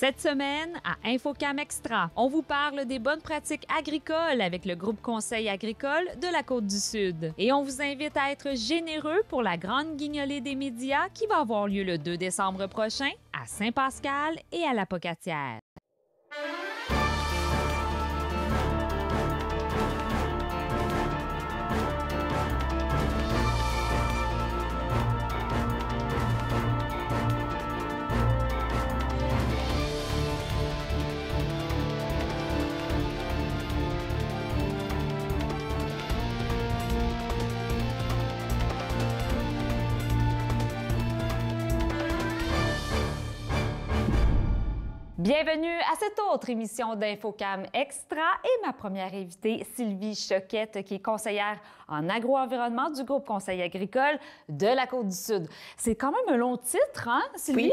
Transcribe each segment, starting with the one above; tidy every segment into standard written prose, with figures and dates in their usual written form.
Cette semaine, à InfoCam Extra, on vous parle des bonnes pratiques agricoles avec le groupe Conseil agricole de la Côte-du-Sud. Et on vous invite à être généreux pour la grande guignolée des médias qui va avoir lieu le 2 décembre prochain à Saint-Pascal et à la Pocatière. Bienvenue à cette autre émission d'InfoCam Extra et ma première invitée, Sylvie Choquette, qui est conseillère en agro-environnement du groupe Conseil agricole de la Côte-du-Sud. C'est quand même un long titre, hein, Sylvie?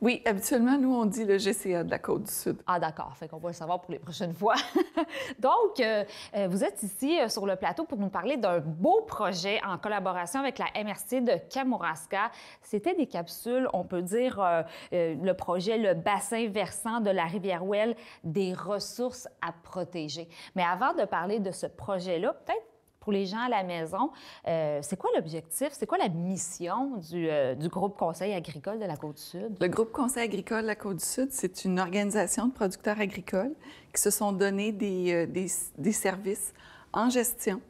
Oui, habituellement, nous, on dit le GCA de la Côte-du-Sud. Ah, d'accord. Fait qu'on va le savoir pour les prochaines fois. Donc, vous êtes ici sur le plateau pour nous parler d'un beau projet en collaboration avec la MRC de Kamouraska. C'était des capsules, on peut dire, le projet, le bassin versant de la rivière Ouelle, des ressources à protéger. Mais avant de parler de ce projet-là, peut-être pour les gens à la maison, c'est quoi l'objectif, c'est quoi la mission du groupe Conseil agricole de la Côte-du-Sud? Le groupe Conseil agricole de la Côte-du-Sud, c'est une organisation de producteurs agricoles qui se sont donné des services en gestion,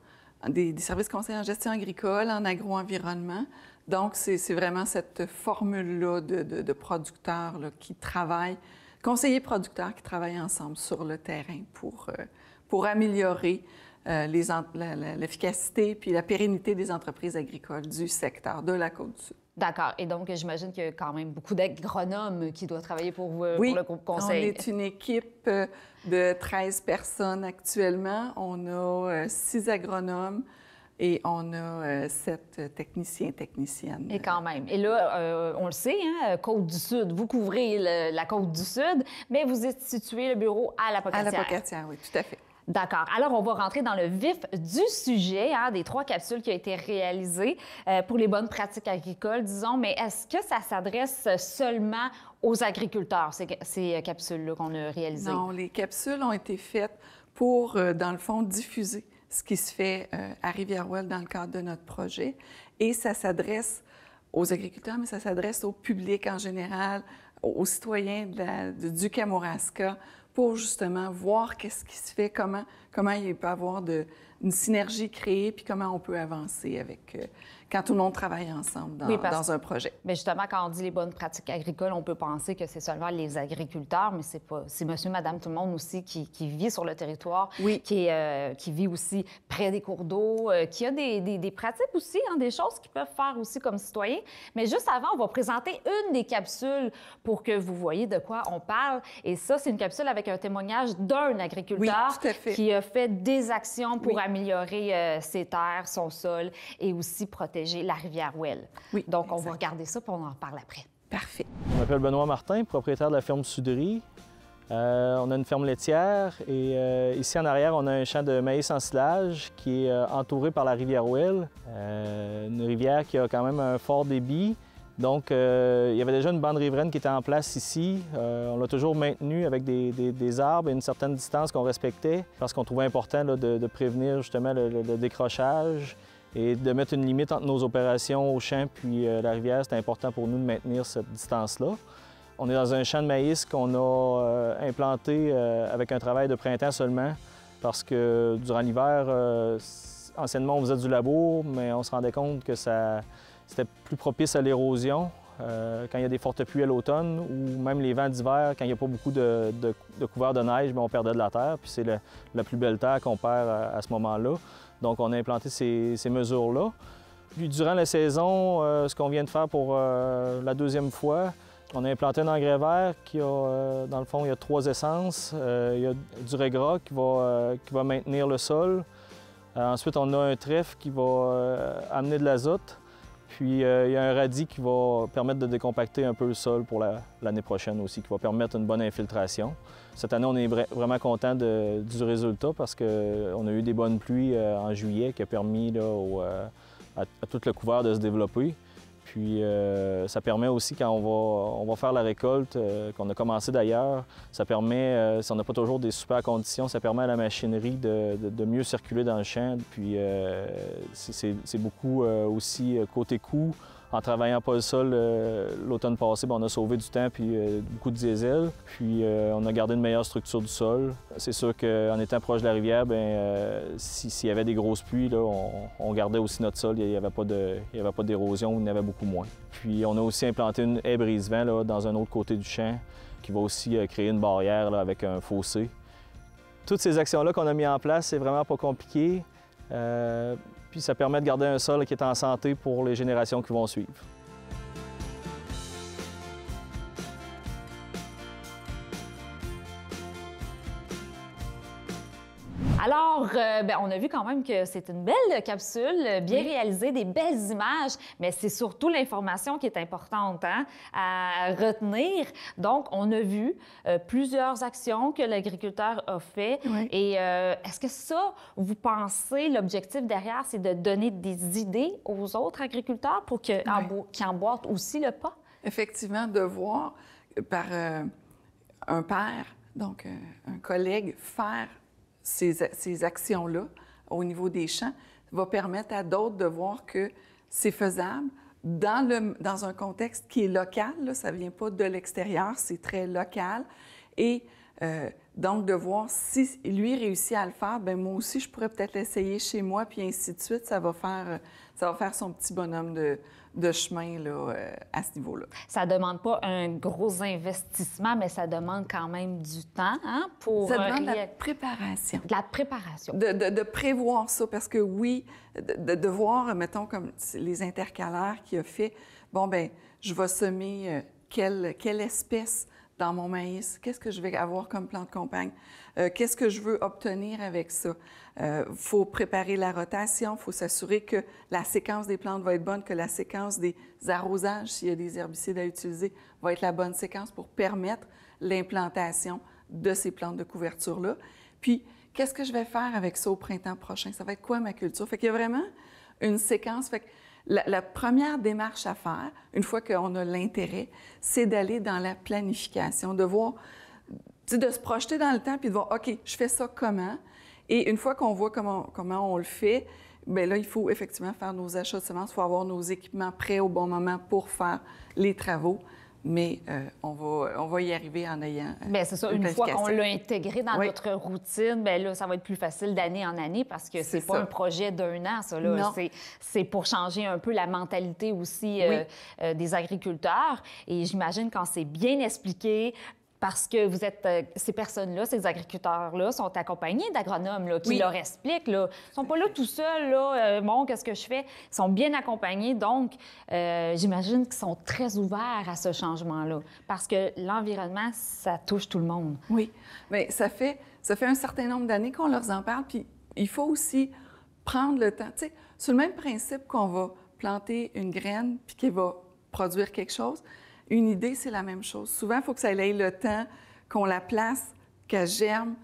des services conseils en gestion agricole, en agro-environnement. Donc, c'est vraiment cette formule-là de producteurs là, qui travaillent, conseillers producteurs qui travaillent ensemble sur le terrain pour améliorer l'efficacité puis la pérennité des entreprises agricoles du secteur de la Côte-du-Sud. D'accord. Et donc, j'imagine qu'il y a quand même beaucoup d'agronomes qui doivent travailler pour vous, oui, pour le groupe Conseil. On est une équipe de 13 personnes actuellement. On a 6 agronomes et on a 7 techniciennes. Et quand même. Et là, on le sait, hein, Côte-du-Sud, vous couvrez la Côte-du-Sud, mais vous êtes situé le bureau à la Pocatière. À la Pocatière, oui, tout à fait. D'accord. Alors, on va rentrer dans le vif du sujet, hein, des 3 capsules qui ont été réalisées pour les bonnes pratiques agricoles, disons. Mais est-ce que ça s'adresse seulement aux agriculteurs, ces capsules-là qu'on a réalisées? Non, les capsules ont été faites pour, dans le fond, diffuser ce qui se fait à Rivière-Ouelle dans le cadre de notre projet. Et ça s'adresse aux agriculteurs, mais ça s'adresse au public en général, aux citoyens du Kamouraska, pour justement voir qu'est-ce qui se fait, comment il peut y avoir une synergie créée, puis comment on peut avancer avec quand tout le monde travaille ensemble dans un projet. Mais justement, quand on dit les bonnes pratiques agricoles, on peut penser que c'est seulement les agriculteurs, mais c'est monsieur, madame, tout le monde aussi qui vit sur le territoire, oui. qui vit aussi près des cours d'eau, qui a des pratiques aussi, hein, des choses qu'ils peuvent faire aussi comme citoyens. Mais juste avant, on va présenter une des capsules pour que vous voyez de quoi on parle. Et ça, c'est une capsule avec un témoignage d'un agriculteur qui a fait des actions pour améliorer ses terres, son sol et aussi protéger la rivière Ouelle. Oui, donc, on va regarder ça puis on en parle après. Parfait. Je m'appelle Benoît Martin, propriétaire de la ferme Suderie. On a une ferme laitière et ici en arrière, on a un champ de maïs en silage qui est entouré par la rivière Ouelle, une rivière qui a quand même un fort débit. Donc, il y avait déjà une bande riveraine qui était en place ici. On l'a toujours maintenue avec des arbres et une certaine distance qu'on respectait parce qu'on trouvait important là, de prévenir justement le décrochage et de mettre une limite entre nos opérations au champ puis la rivière. C'était important pour nous de maintenir cette distance-là. On est dans un champ de maïs qu'on a implanté avec un travail de printemps seulement parce que durant l'hiver, anciennement, on faisait du labour, mais on se rendait compte que c'était plus propice à l'érosion quand il y a des fortes pluies à l'automne ou même les vents d'hiver, quand il n'y a pas beaucoup de couvert de neige, bien, on perdait de la terre, puis c'est la plus belle terre qu'on perd à ce moment-là. Donc, on a implanté ces mesures-là. Puis, durant la saison, ce qu'on vient de faire pour la deuxième fois, on a implanté un engrais vert qui a, dans le fond, il y a 3 essences. Il y a du régras qui va maintenir le sol. Ensuite, on a un trèfle qui va amener de l'azote. Puis, il y a un radis qui va permettre de décompacter un peu le sol pour l'année prochaine aussi, qui va permettre une bonne infiltration. Cette année, on est vraiment content du résultat parce qu'on a eu des bonnes pluies en juillet qui a permis là, à tout le couvert de se développer. Puis ça permet aussi, quand on va faire la récolte, qu'on a commencé d'ailleurs, ça permet, si on n'a pas toujours des super conditions, ça permet à la machinerie de mieux circuler dans le champ. Puis c'est beaucoup aussi côté coût. En travaillant pas le sol l'automne passé, on a sauvé du temps puis beaucoup de diesel. Puis on a gardé une meilleure structure du sol. C'est sûr qu'en étant proche de la rivière, s'il y avait des grosses pluies, là, on gardait aussi notre sol. Il n'y avait pas d'érosion, il y en avait beaucoup moins. Puis on a aussi implanté une haie brise-vent là, dans un autre côté du champ qui va aussi créer une barrière là, avec un fossé. Toutes ces actions-là qu'on a mises en place, c'est vraiment pas compliqué. Puis ça permet de garder un sol qui est en santé pour les générations qui vont suivre. Alors, on a vu quand même que c'est une belle capsule, bien réalisée, des belles images, mais c'est surtout l'information qui est importante à retenir. Donc, on a vu plusieurs actions que l'agriculteur a fait. Oui. Et est-ce que ça, vous pensez, l'objectif derrière, c'est de donner des idées aux autres agriculteurs pour qu'ils emboîtent aussi le pas? Effectivement, de voir par un père, donc un collègue, faire ces actions-là au niveau des champs va permettre à d'autres de voir que c'est faisable dans un contexte qui est local. Là, ça ne vient pas de l'extérieur, c'est très local. Et donc, de voir si lui réussit à le faire, bien moi aussi, je pourrais peut-être l'essayer chez moi, puis ainsi de suite. Ça va faire son petit bonhomme de chemin là, à ce niveau-là. Ça ne demande pas un gros investissement, mais ça demande quand même du temps pour... Ça demande de la préparation. De la préparation. De prévoir ça, parce que oui, de voir, mettons, comme les intercalaires qu'il a fait, bon, bien, je vais semer quelle espèce dans mon maïs, qu'est-ce que je vais avoir comme plan de campagne, qu'est-ce que je veux obtenir avec ça. Faut préparer la rotation, faut s'assurer que la séquence des plantes va être bonne, que la séquence des arrosages, s'il y a des herbicides à utiliser, va être la bonne séquence pour permettre l'implantation de ces plantes de couverture-là. Puis, qu'est-ce que je vais faire avec ça au printemps prochain? Ça va être quoi ma culture? Fait qu'il y a vraiment une séquence. Fait que la première démarche à faire, une fois qu'on a l'intérêt, c'est d'aller dans la planification, de voir, de se projeter dans le temps puis de voir, OK, je fais ça comment? Et une fois qu'on voit comment on le fait, bien là, il faut effectivement faire nos achats de semences, il faut avoir nos équipements prêts au bon moment pour faire les travaux. Mais on va y arriver en ayant bien, c'est ça. Une fois qu'on l'a intégré dans notre routine, bien là, ça va être plus facile d'année en année parce que c'est pas un projet d'un an, ça. Là. C'est pour changer un peu la mentalité aussi des agriculteurs. Et j'imagine quand c'est bien expliqué, parce que vous êtes, ces personnes-là, ces agriculteurs-là, sont accompagnés d'agronomes là, qui leur expliquent. Là. Ils ne sont pas là tout seuls, là, bon, qu'est-ce que je fais? Ils sont bien accompagnés. Donc, j'imagine qu'ils sont très ouverts à ce changement-là. Parce que l'environnement, ça touche tout le monde. Oui. Bien, ça fait un certain nombre d'années qu'on leur en parle. Puis, il faut aussi prendre le temps. Tu sais, c'est le même principe qu'on va planter une graine puis qu'elle va produire quelque chose. Une idée, c'est la même chose. Souvent, il faut que ça ait le temps, qu'on la place, qu'elle germe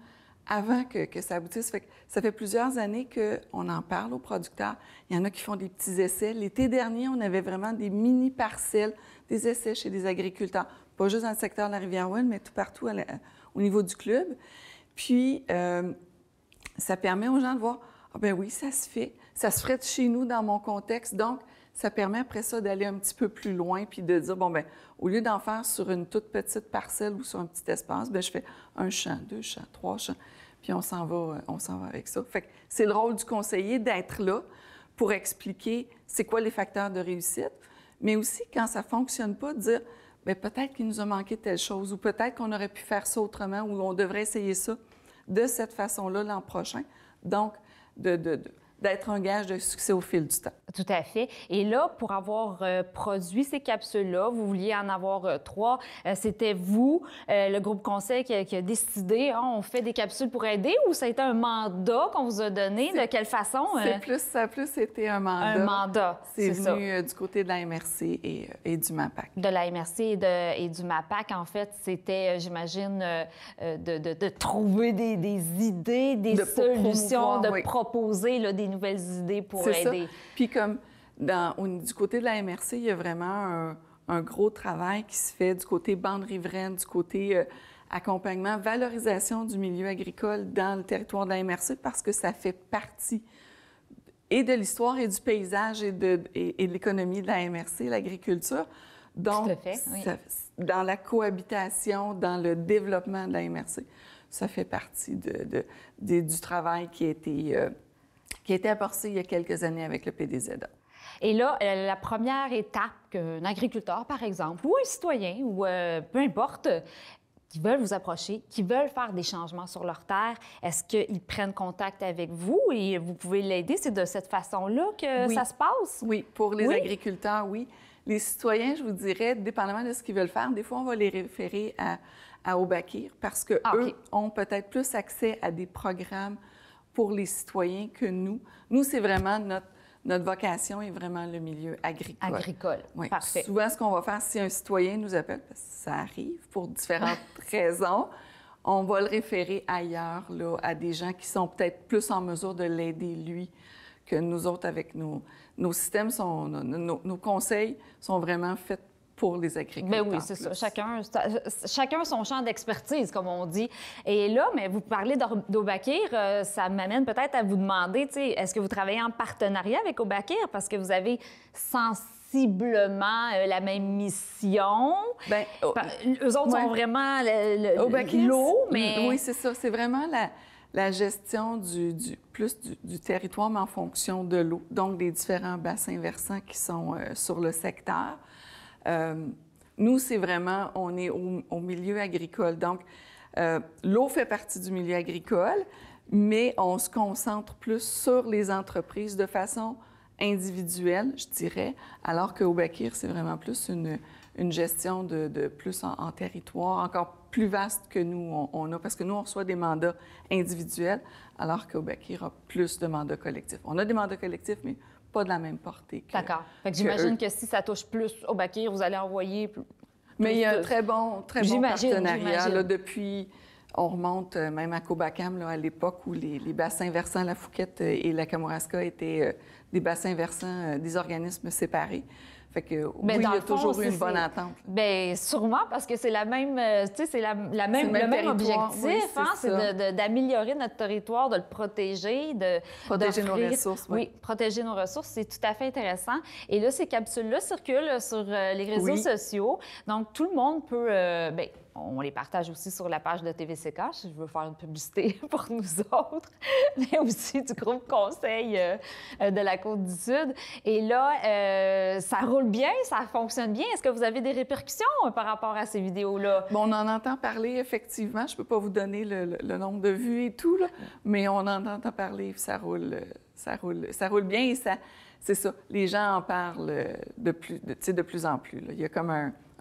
avant que ça aboutisse. Ça fait plusieurs années qu'on en parle aux producteurs. Il y en a qui font des petits essais. L'été dernier, on avait vraiment des mini-parcelles, des essais chez des agriculteurs, pas juste dans le secteur de la Rivière-Ouelle, mais tout partout au niveau du club. Puis, ça permet aux gens de voir, ah ben oui, ça se fait. Ça se ferait de chez nous, dans mon contexte. Donc, ça permet après ça d'aller un petit peu plus loin puis de dire, bon, bien, au lieu d'en faire sur une toute petite parcelle ou sur un petit espace, bien, je fais un champ, 2 champs, 3 champs, puis on s'en va avec ça. Fait que c'est le rôle du conseiller d'être là pour expliquer c'est quoi les facteurs de réussite, mais aussi, quand ça ne fonctionne pas, de dire, bien, peut-être qu'il nous a manqué telle chose ou peut-être qu'on aurait pu faire ça autrement ou on devrait essayer ça de cette façon-là l'an prochain. Donc, d'être un gage de succès au fil du temps. Tout à fait. Et là, pour avoir produit ces capsules-là, vous vouliez en avoir 3. C'était vous, le groupe conseil, qui a décidé, on fait des capsules pour aider, ou ça a été un mandat qu'on vous a donné? De quelle façon? Ça a plus été un mandat. Un mandat, c'est venu du côté de la MRC et du MAPAC. De la MRC et du MAPAC, en fait, c'était, j'imagine, de trouver des idées, des solutions, de proposer là, des nouvelles idées pour aider. Ça. Puis comme Du côté de la MRC, il y a vraiment un gros travail qui se fait du côté bande riveraine, du côté accompagnement, valorisation du milieu agricole dans le territoire de la MRC parce que ça fait partie et de l'histoire et du paysage et de l'économie de la MRC, l'agriculture. Donc, tout à fait, oui. Dans la cohabitation, dans le développement de la MRC, ça fait partie du travail qui a été apporté il y a quelques années avec le PDZA. Et là, la première étape qu'un agriculteur, par exemple, ou un citoyen, ou peu importe, qui veulent vous approcher, qui veulent faire des changements sur leur terre, est-ce qu'ils prennent contact avec vous et vous pouvez l'aider? C'est de cette façon-là que ça se passe? Oui, pour les agriculteurs, oui. Les citoyens, je vous dirais, dépendamment de ce qu'ils veulent faire, des fois, on va les référer à Obakir parce qu'eux ont peut-être plus accès à des programmes pour les citoyens que nous. Nous, c'est vraiment notre vocation est vraiment le milieu agricole. Agricole, oui. Parfait. Souvent, ce qu'on va faire, si un citoyen nous appelle, parce que ça arrive pour différentes raisons, on va le référer ailleurs, là, à des gens qui sont peut-être plus en mesure de l'aider, lui, que nous autres avec nos systèmes. Nos conseils sont vraiment faits pour les agriculteurs. Bien oui, c'est ça. Chacun son champ d'expertise, comme on dit. Et là, mais vous parlez d'Obakir, ça m'amène peut-être à vous demander, est-ce que vous travaillez en partenariat avec Obakir parce que vous avez sensiblement la même mission? Bien, eux autres sont vraiment l'eau, mais... Oui, c'est ça. C'est vraiment la gestion du territoire, mais en fonction de l'eau, donc des différents bassins versants qui sont sur le secteur. Nous, c'est vraiment, on est au milieu agricole. Donc, l'eau fait partie du milieu agricole, mais on se concentre plus sur les entreprises de façon individuelle, je dirais, alors que Obakir, c'est vraiment plus une gestion de plus en territoire, encore plus vaste que nous, on a, parce que nous, on reçoit des mandats individuels, alors qu'Obakir a plus de mandats collectifs. On a des mandats collectifs, mais pas de la même portée. D'accord. Fait que j'imagine que si ça touche plus Obakir, vous allez envoyer plus... Mais il y a un très bon partenariat. Là, depuis, on remonte même à Cobacam, là, à l'époque où les bassins versants, la Fouquette et la Kamouraska étaient des bassins versants, des organismes séparés. Fait que oui, il y a toujours eu une bonne entente. Bien, sûrement, parce que c'est la même, c'est le même objectif, oui, c'est d'améliorer notre territoire, de le protéger, protéger nos ressources. Oui, protéger nos ressources, c'est tout à fait intéressant. Et là, ces capsules-là circulent sur les réseaux sociaux, donc tout le monde peut, on les partage aussi sur la page de TVCK, si je veux faire une publicité pour nous autres, mais aussi du groupe Conseil de la Côte-du-Sud. Et là, ça roule bien, ça fonctionne bien. Est-ce que vous avez des répercussions par rapport à ces vidéos-là? Bon, on en entend parler, effectivement. Je ne peux pas vous donner le nombre de vues et tout, là, mais on en entend parler, ça roule bien et c'est ça. Les gens en parlent de plus en plus. Là. Il y a comme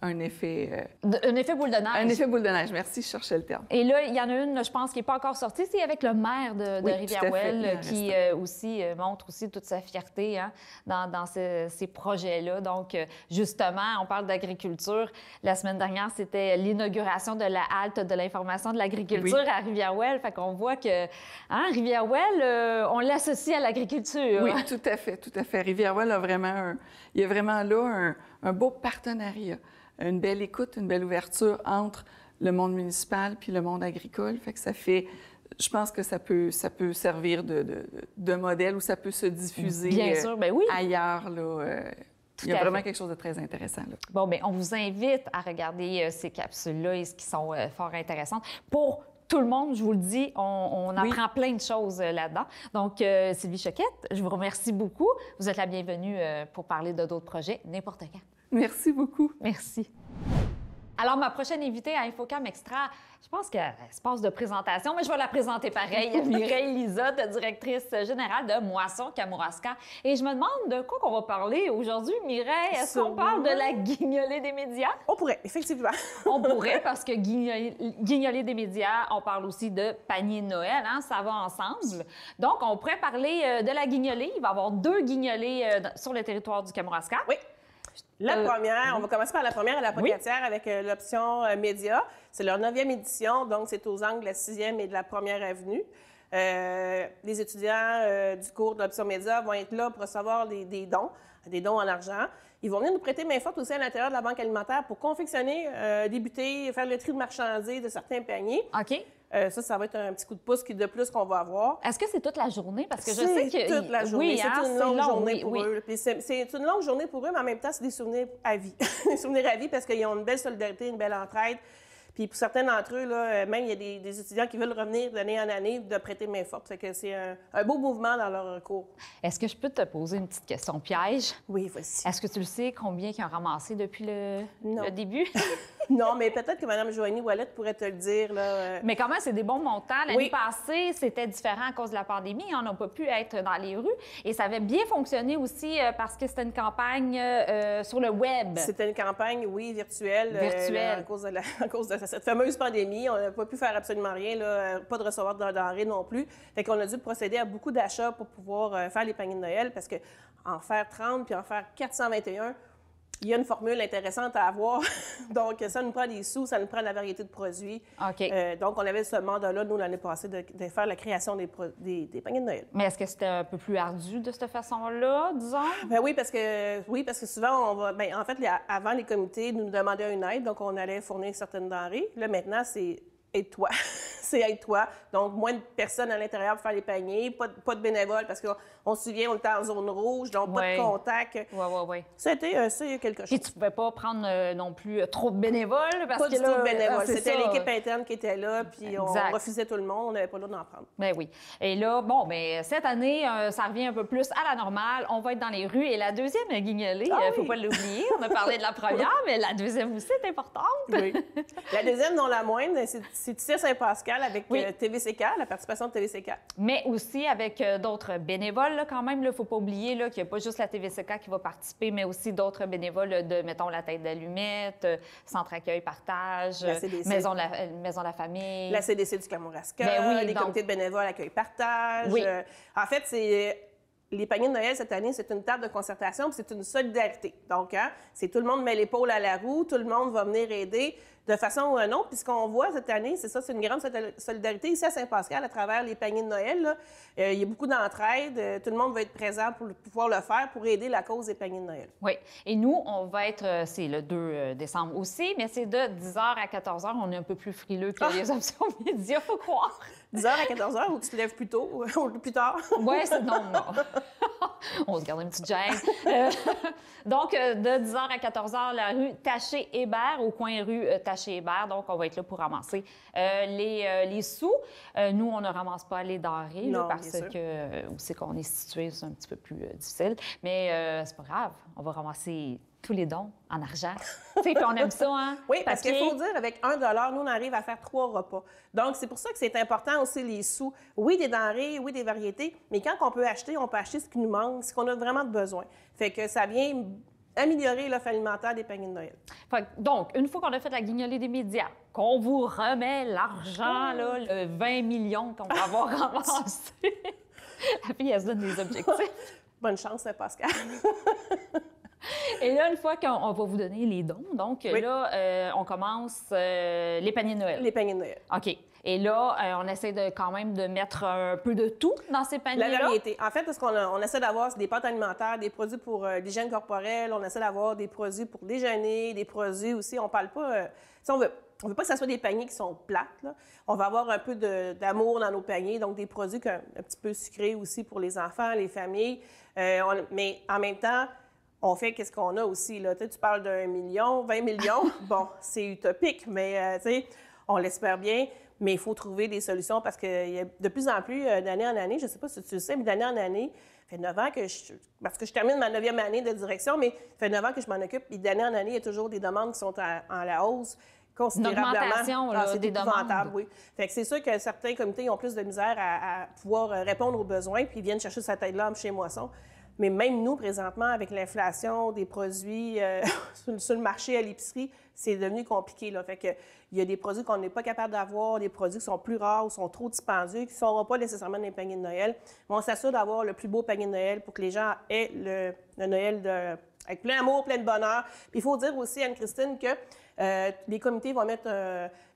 un effet... un effet boule de neige. Un effet boule de neige, merci, je cherchais le terme. Et là, il y en a une, je pense, qui n'est pas encore sortie, c'est avec le maire de Rivière-Ouelle, qui aussi montre aussi toute sa fierté dans ces projets-là. Donc, justement, on parle d'agriculture. La semaine dernière, c'était l'inauguration de la halte de l'information de l'agriculture à Rivière-Ouelle. Fait qu'on voit que Rivière-Ouelle, on l'associe à l'agriculture. Oui, tout à fait, tout à fait. Rivière-Ouelle a vraiment il y a vraiment là un beau partenariat. Une belle écoute, une belle ouverture entre le monde municipal puis le monde agricole. Fait que ça fait... Je pense que ça peut servir de modèle ou ça peut se diffuser bien sûr, ailleurs. Là, il y a vraiment quelque chose de très intéressant. Là. Bon, bien, on vous invite à regarder ces capsules-là, qui sont fort intéressantes. Pour tout le monde, je vous le dis, on apprend plein de choses là-dedans. Donc, Sylvie Choquette, je vous remercie beaucoup. Vous êtes la bienvenue pour parler de d'autres projets, n'importe quand. Merci beaucoup. Merci. Alors, ma prochaine invitée à Infocam Extra, je pense qu'elle se passe de présentation, mais je vais la présenter pareil. Mireille Lisotte, directrice générale de Moisson Kamouraska. Et je me demande de quoi qu'on va parler aujourd'hui, Mireille. Est-ce qu'on parle de la guignolée des médias? On pourrait, effectivement. On pourrait, parce que guignolée des médias, on parle aussi de panier de Noël, ça va ensemble. Donc, on pourrait parler de la guignolée. Il va y avoir 2 guignolées sur le territoire du Kamouraska. Oui. La première, on va commencer par la première à la Pocatière avec l'option média. C'est leur 9e édition, donc c'est aux angles de la 6e et de la 1re avenue. Les étudiants du cours de l'option média vont être là pour recevoir des dons en argent. Ils vont venir nous prêter main forte aussi à l'intérieur de la banque alimentaire pour confectionner, débuter, faire le tri de marchandises de certains paniers. OK. Ça va être un petit coup de pouce de plus qu'on va avoir. Est-ce que c'est toute la journée? Parce que je sais que... C'est toute la journée. Oui, c'est une longue journée pour oui. eux. Puis c'est une longue journée pour eux, mais en même temps, c'est des souvenirs à vie. Des souvenirs à vie parce qu'ils ont une belle solidarité, une belle entraide. Puis pour certains d'entre eux, là, même il y a des étudiants qui veulent revenir d'année en année de prêter main forte. Fait que c'est un beau mouvement dans leur cours. Est-ce que je peux te poser une petite question piège? Oui, voici. Est-ce que tu le sais combien ils ont ramassé depuis le début? Non, mais peut-être que Mme Joanie Ouellet pourrait te le dire. Là. Mais quand même, c'est des bons montants. L'année passée, c'était différent à cause de la pandémie. On n'a pas pu être dans les rues. Et ça avait bien fonctionné aussi parce que c'était une campagne sur le web. C'était une campagne, oui, virtuelle. Virtuelle. À cause de cette fameuse pandémie. On n'a pas pu faire absolument rien, là, pas de recevoir de denrées non plus. Fait qu'on a dû procéder à beaucoup d'achats pour pouvoir faire les paniers de Noël parce qu'en faire 30 puis en faire 421, il y a une formule intéressante à avoir. Donc, ça nous prend des sous, ça nous prend de la variété de produits. OK. Donc, on avait ce mandat-là, nous, l'année passée, de faire la création des paniers de Noël. Mais est-ce que c'était un peu plus ardu de cette façon-là, disons? Bien oui, parce que souvent, on va... Bien, en fait, avant, les comités nous demandaient une aide, donc on allait fournir certaines denrées. Là, maintenant, c'est aide-toi. C'est aide-toi. Donc, moins de personnes à l'intérieur pour faire les paniers, pas de bénévoles, parce qu'on se souvient, on était en zone rouge, donc pas de contact. Oui. C'était quelque chose. Puis tu pouvais pas prendre non plus trop de bénévoles? Parce pas que du tout de bénévoles. C'était l'équipe interne qui était là, puis on refusait tout le monde, on n'avait pas le droit d'en prendre. Bien oui. Et là, bon, bien, cette année, ça revient un peu plus à la normale. On va être dans les rues. Et la deuxième guignolée, il ne faut pas l'oublier. On a parlé de la première, mais la deuxième aussi est importante. Oui. La deuxième, non la moindre, c'est ici à Saint-Pascal avec TVCK, la participation de TVCK. Mais aussi avec d'autres bénévoles, là, quand même. Il ne faut pas oublier qu'il n'y a pas juste la TVCK qui va participer, mais aussi d'autres bénévoles de, mettons, la tête d'allumette, Centre accueil partage, Maison de la famille. La CDC du Kamouraska, les comités de bénévoles accueil partage. Oui. En fait, les paniers de Noël, cette année, c'est une table de concertation, puis c'est une solidarité. Donc, c'est tout le monde met l'épaule à la roue, tout le monde va venir aider de façon ou une autre. Puis ce qu'on voit cette année, c'est ça, c'est une grande solidarité ici à Saint-Pascal à travers les paniers de Noël. Là. Il y a beaucoup d'entraide. Tout le monde va être présent pour pouvoir le faire, pour aider la cause des paniers de Noël. Oui. Et nous, on va être, c'est le 2 décembre aussi, mais c'est de 10h à 14h. On est un peu plus frileux que les options médias, faut croire. 10h à 14h ou tu te lèves plus tôt ou plus tard? Oui, c'est non. On se garde une petite gêne. Donc, de 10h à 14h, la rue Taché-Hébert, au coin rue Taché-Hébert. Donc, on va être là pour ramasser les sous. Nous, on ne ramasse pas les denrées là, parce que où c'est qu'on est situé, c'est un petit peu plus difficile. Mais c'est pas grave, on va ramasser tous les dons en argent. Puis on aime ça, hein? Oui, parce qu'il faut dire, avec 1 $, nous, on arrive à faire 3 repas. Donc, c'est pour ça que c'est important aussi, les sous. Oui, des denrées, oui, des variétés, mais quand on peut acheter ce qui nous manque, ce qu'on a vraiment besoin. Fait que ça vient améliorer l'offre alimentaire des paniers de Noël. Donc, une fois qu'on a fait la guignolée des médias, qu'on vous remet l'argent, là, le 20 millions qu'on va avoir ramassé, la fille, elle se donne des objectifs. Bonne chance, Pascal. Et là, une fois qu'on va vous donner les dons, donc là, on commence les paniers de Noël. Les paniers de Noël. OK. Et là, on essaie quand même de mettre un peu de tout dans ces paniers-là. La variété. En fait, parce qu'on essaie d'avoir des pâtes alimentaires, des produits pour l'hygiène corporelle, on essaie d'avoir des produits pour déjeuner, des produits aussi. On parle pas... on veut pas que ce soit des paniers qui sont plates. Là. On va avoir un peu d'amour dans nos paniers, donc des produits un petit peu sucrés aussi pour les enfants, les familles. Mais en même temps, on fait qu'est-ce qu'on a aussi. Là. Tu parles d'1 million, 20 millions. Bon, c'est utopique, mais on l'espère bien. Mais il faut trouver des solutions parce qu'il y a de plus en plus, d'année en année, je ne sais pas si tu le sais, mais d'année en année, ça fait 9 ans parce que je termine ma 9e année de direction, mais ça fait 9 ans que je m'en occupe. Et d'année en année, il y a toujours des demandes qui sont en la hausse considérablement. Une augmentation c'est des demandes. Oui. Fait que c'est sûr que certains comités ont plus de misère à pouvoir répondre aux besoins, puis ils viennent chercher cette aide-là chez Moisson. Mais même nous, présentement, avec l'inflation des produits sur le marché à l'épicerie, c'est devenu compliqué. Là. Fait que il y a des produits qu'on n'est pas capable d'avoir, des produits qui sont plus rares ou sont trop dispendieux, qui ne seront pas nécessairement dans les paniers de Noël. Mais on s'assure d'avoir le plus beau panier de Noël pour que les gens aient le Noël avec plein d'amour, plein de bonheur. Puis il faut dire aussi, Anne-Christine, que Les comités vont mettre,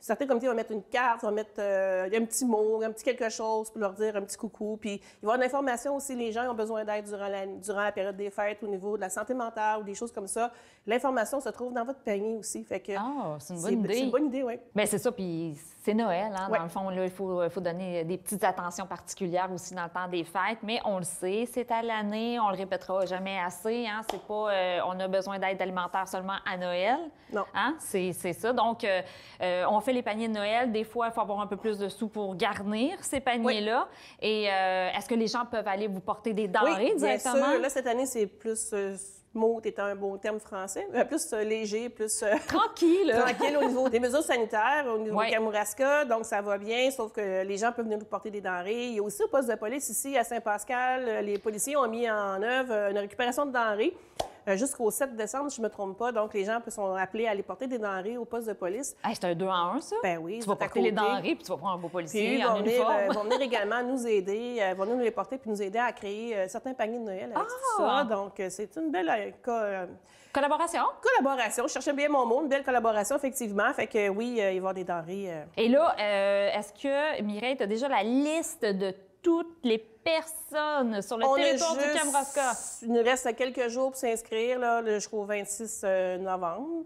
certains comités vont mettre une carte, vont mettre un petit mot, un petit quelque chose pour leur dire un petit coucou. Puis il va y avoir de l'information aussi, les gens ont besoin d'aide durant la période des fêtes au niveau de la santé mentale ou des choses comme ça. L'information se trouve dans votre panier aussi. Fait que c'est une bonne idée. C'est une bonne idée, oui. Bien, c'est ça, puis c'est Noël, hein, Ouais. dans le fond, là, il faut donner des petites attentions particulières aussi dans le temps des fêtes, mais on le sait, c'est à l'année, on le répétera jamais assez, hein, c'est pas, on a besoin d'aide alimentaire seulement à Noël, Non. hein, c'est ça, donc on fait les paniers de Noël, des fois, il faut avoir un peu plus de sous pour garnir ces paniers-là, et est-ce que les gens peuvent aller vous porter des denrées Oui, bien directement? sûr. Là, cette année, c'est plus smooth étant un beau terme français, plus léger, plus Tranquille! tranquille au niveau des mesures sanitaires, au niveau Ouais. de Kamouraska, donc ça va bien, sauf que les gens peuvent venir nous porter des denrées. Il y a aussi au poste de police ici à Saint-Pascal, les policiers ont mis en œuvre une récupération de denrées jusqu'au 7 décembre, si je ne me trompe pas. Donc les gens sont appelés à aller porter des denrées au poste de police. Hey, c'est un 2 en 1, ça? Ben oui, Tu vas c'est à porter les côté. denrées, puis tu vas prendre un beau Puis policier eux en uniforme. vont venir également nous aider, vont nous les porter puis nous aider à créer certains paniers de Noël avec tout ça. Donc c'est une belle Collaboration? collaboration. Je cherchais bien mon mot, une belle collaboration, effectivement. Fait que oui, il va y avoir des denrées. Et là, est-ce que, Mireille, tu as déjà la liste de toutes les personnes sur le territoire du Kamouraska? Il nous reste quelques jours pour s'inscrire, là, jusqu'au 26 novembre.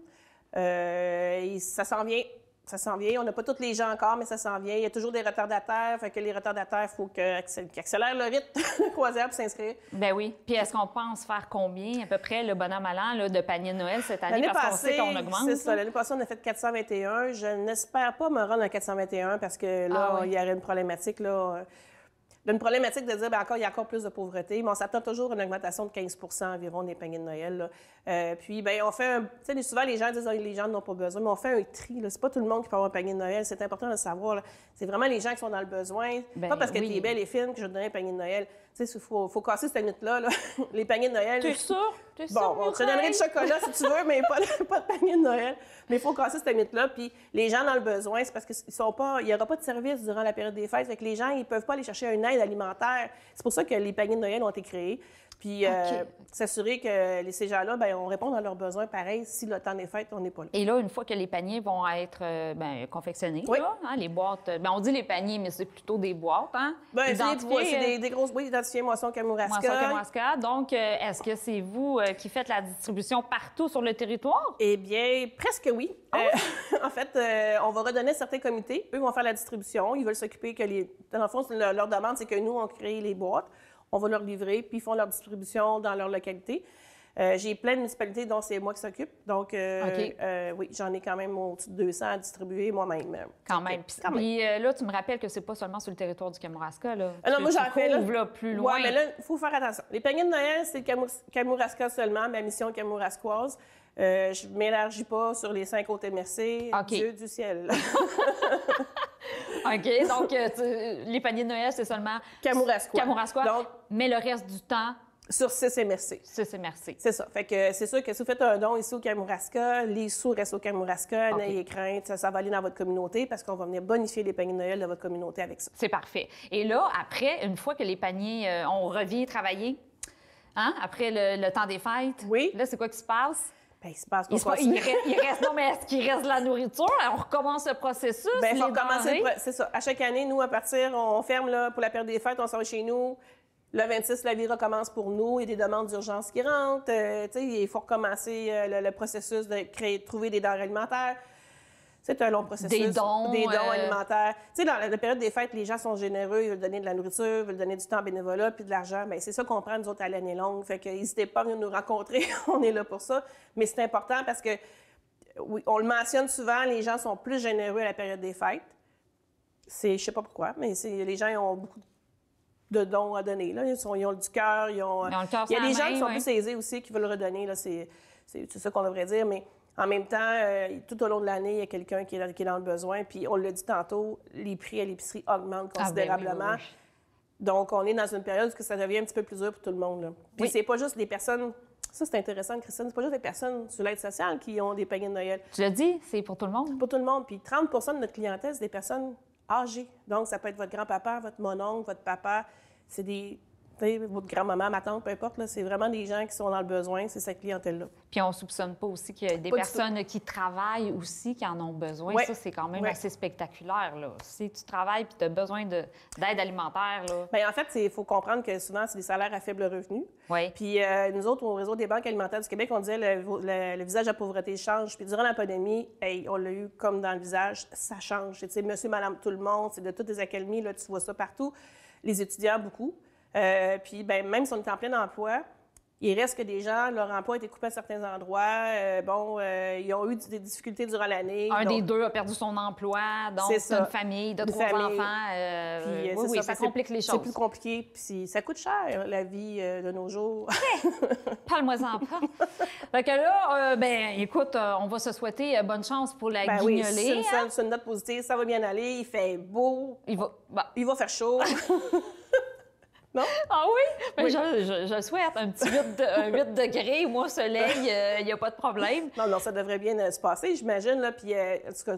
Et ça s'en vient. Ça s'en vient. On n'a pas tous les gens encore, mais ça s'en vient. Il y a toujours des retardataires. Fait que les retardataires, il faut qu'ils accélèrent le rythme de croisière pour s'inscrire. Ben oui. Puis est-ce qu'on pense faire combien, à peu près, le bonhomme à l'an, là, de paniers de Noël cette année? L'année Parce qu'on passée, sait qu'on augmente. c'est ça. L'année passée, on a fait 421. Je n'espère pas me rendre à 421 parce que là, Ah oui. il y aurait une problématique, là. Une problématique de dire, bien, il y a encore plus de pauvreté, mais on s'attend toujours à une augmentation de 15 environ des paniers de Noël, là. Puis, bien, on fait tu sais, souvent, les gens disent, les gens n'ont pas besoin, mais on fait un tri, là. C'est pas tout le monde qui peut avoir un panier de Noël. C'est important de le savoir, là. C'est vraiment les gens qui sont dans le besoin. Ben pas parce que oui. tu es belle et fine que je te donne un panier de Noël. Tu sais, il faut casser cette mythe-là, là. Les paniers de Noël. T'es sûr? T'es sûr, Bon, on te donnerait Mireille? du chocolat si tu veux, mais pas de panier de Noël. Mais il faut casser cette mythe-là. Puis les gens dans le besoin, c'est parce qu'il n'y aura pas de service durant la période des fêtes. Fait que les gens, ils ne peuvent pas aller chercher une aide alimentaire. C'est pour ça que les paniers de Noël ont été créés. Puis s'assurer que ces gens-là, bien, on répond à leurs besoins pareil si le temps des fêtes, on n'est pas là. Et là, une fois que les paniers vont être confectionnés, Oui. là, hein, les boîtes, on dit les paniers, mais c'est plutôt des boîtes, hein? Ben, Identifiées, c'est des grosses boîtes identifiées Moisson Kamouraska. Moisson Kamouraska. Donc, est-ce que c'est vous qui faites la distribution partout sur le territoire? Eh bien, presque oui. En fait, on va redonner à certains comités. Eux vont faire la distribution. Ils veulent s'occuper que dans le fond, leur demande, c'est que nous, on crée les boîtes. On va leur livrer, puis ils font leur distribution dans leur localité. J'ai plein de municipalités dont c'est moi qui s'occupe. Donc, oui, j'en ai quand même au-dessus de 200 à distribuer moi-même. Quand même. Puis là, tu me rappelles que c'est pas seulement sur le territoire du Kamouraska, là. Non, moi, j'en fais là plus loin. Oui, mais là, il faut faire attention. Les paniers de Noël, c'est le Kamouraska seulement, ma mission kamouraskoise. Je ne m'élargis pas sur les 5 côtés MRC. OK. Dieu du ciel. OK, donc les paniers de Noël, c'est seulement Kamouraskois. Donc, mais le reste du temps, sur 6 MRC. c'est merci. C'est ça. Fait que c'est sûr que si vous faites un don ici au Kamouraska, les sous restent au Kamouraska, OK. n'ayez crainte, ça va aller dans votre communauté parce qu'on va venir bonifier les paniers de Noël de votre communauté avec ça. C'est parfait. Et là, après, une fois que les paniers, on revient travailler, hein, après le temps des fêtes, Oui. là, c'est quoi qui se passe? Bien, il se passe Il qu'on reste, continue. non, mais est-ce qu'il reste de la nourriture? On recommence le processus? Bien, il faut les recommencer. denrées? C'est ça. À chaque année, nous, à partir, on ferme là, pour la période des fêtes, on s'en va chez nous. Le 26, la vie recommence pour nous. Il y a des demandes d'urgence qui rentrent. Tu sais, il faut recommencer le processus de trouver des denrées alimentaires. C'est un long processus. Des dons alimentaires. Tu sais, dans la période des fêtes, les gens sont généreux. Ils veulent donner de la nourriture, ils veulent donner du temps bénévolat puis de l'argent. Bien, c'est ça qu'on prend, nous autres, à l'année longue. Fait que n'hésitez pas à venir nous rencontrer. On est là pour ça. Mais c'est important parce que, oui, on le mentionne souvent, les gens sont plus généreux à la période des fêtes. Je sais pas pourquoi, mais les gens ils ont beaucoup de dons à donner. Là. Ils ont du cœur, ils ont... Ils ont le cœur Il y a sur la des gens main, qui sont ouais. plus aisés aussi, qui veulent redonner. Là. C'est ça qu'on devrait dire, mais en même temps, tout au long de l'année, il y a quelqu'un qui est dans le besoin. Puis on l'a dit tantôt, les prix à l'épicerie augmentent considérablement. Ah, ben oui. Donc, on est dans une période où ça devient un petit peu plus dur pour tout le monde. Là. Puis Oui. c'est pas juste les personnes... Ça, c'est intéressant, Christine. C'est pas juste les personnes sur l'aide sociale qui ont des paniers de Noël. Tu l'as dit, c'est pour tout le monde? Pour tout le monde. Puis 30 de notre clientèle, c'est des personnes âgées. Donc, ça peut être votre grand-papa, votre mononcle, votre papa. C'est des votre grand-maman, ma tante, peu importe, là, c'est vraiment des gens qui sont dans le besoin, c'est cette clientèle-là. Puis on soupçonne pas aussi qu'il y a des personnes qui travaillent aussi qui en ont besoin. Ouais. Ça, c'est quand même Ouais. assez spectaculaire, là. Si tu travailles puis tu as besoin d'aide alimentaire, là. Bien, en fait, il faut comprendre que souvent, c'est des salaires à faible revenu. Oui. Puis nous autres, au réseau des banques alimentaires du Québec, on disait le visage de la pauvreté change. Puis durant la pandémie, hey, on l'a eu comme dans le visage, ça change. Tu sais, monsieur, madame, tout le monde, c'est de toutes les accalmies, là, tu vois ça partout. Les étudiants, beaucoup. Puis ben, même si on est en plein emploi, il reste que des gens, leur emploi a été coupé à certains endroits. Ils ont eu des difficultés durant l'année. Un des deux a perdu son emploi, donc c'est une famille de 3 enfants. Oui, ça complique les choses. C'est plus compliqué, puis ça coûte cher, la vie de nos jours. Parle-moi-en pas. Fait que là, écoute, on va se souhaiter bonne chance pour la guignolée. Oui, c'est une note positive, ça va bien aller, il fait beau, il va faire chaud. Non? Ah oui? Ben, Oui. Je souhaite un petit 8 degrés, moi, soleil, il n'y a pas de problème. Non, ça devrait bien se passer, j'imagine. Là, puis, en tout cas,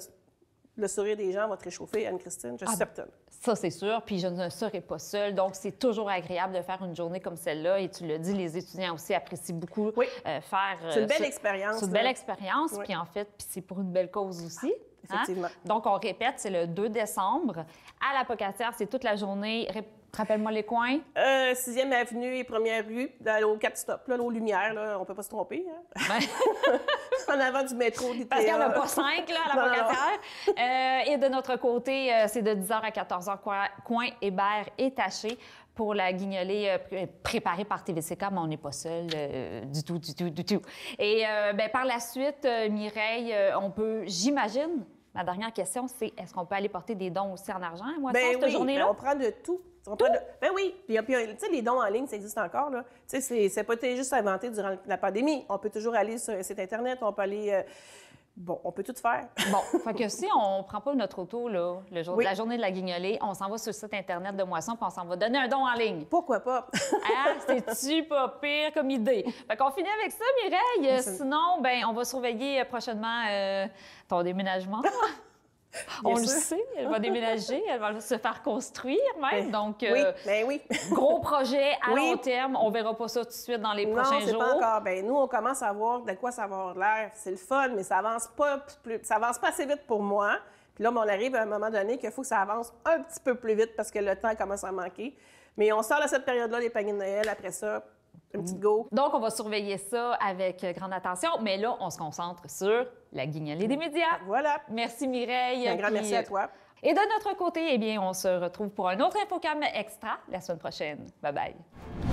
le sourire des gens va te réchauffer, Anne-Christine, je suis certaine. Ça, c'est sûr. Puis je ne serai pas seule. Donc, c'est toujours agréable de faire une journée comme celle-là. Et tu le dis, les étudiants aussi apprécient beaucoup faire... C'est une belle expérience. C'est une belle expérience. Puis en fait, c'est pour une belle cause aussi. Effectivement. Donc, on répète, c'est le 2 décembre. À l'Apocatière, c'est toute la journée. Rappelle-moi les coins. 6e avenue et 1er rue, aux 4 stops, là, aux Lumières, là, on peut pas se tromper. Hein? En avant du métro d'ITA. Parce qu'il n'y en a pas 5 là, à l'Apocatière. Et de notre côté, c'est de 10h à 14h, coin Hébert et Taché pour la guignolée préparée par TVCK, mais on n'est pas seul du tout. Et par la suite, Mireille, on peut, j'imagine, ma dernière question, c'est est-ce qu'on peut aller porter des dons aussi en argent à Moisson cette journée-là? On prend de tout. Ben oui. Puis, tu sais, les dons en ligne, ça existe encore, là. Tu sais, c'est pas juste inventé durant la pandémie. On peut toujours aller sur un site Internet, on peut aller... on peut tout faire. Bon, fait que si on prend pas notre auto, là, la journée de la guignolée, on s'en va sur le site Internet de Moisson puis on s'en va donner un don en ligne. Pourquoi pas? C'est-tu pas pire comme idée? Fait qu'on finit avec ça, Mireille. Sinon, on va surveiller prochainement ton déménagement. On le sait, elle va déménager, elle va se faire construire même. Donc, oui. gros projet à long terme. On verra pas ça tout de suite dans les prochains jours. Non, c'est pas encore. Nous, on commence à voir de quoi ça va avoir l'air. C'est le fun, mais ça avance pas assez vite pour moi. Puis là, on arrive à un moment donné qu'il faut que ça avance un petit peu plus vite parce que le temps commence à manquer. Mais on sort de cette période-là, les paniers de Noël, après ça, un petit go. Donc, on va surveiller ça avec grande attention. Mais là, on se concentre sur la guignolée des médias. Voilà. Merci, Mireille. Un grand merci à toi. Et de notre côté, on se retrouve pour un autre Infocam Extra la semaine prochaine. Bye-bye.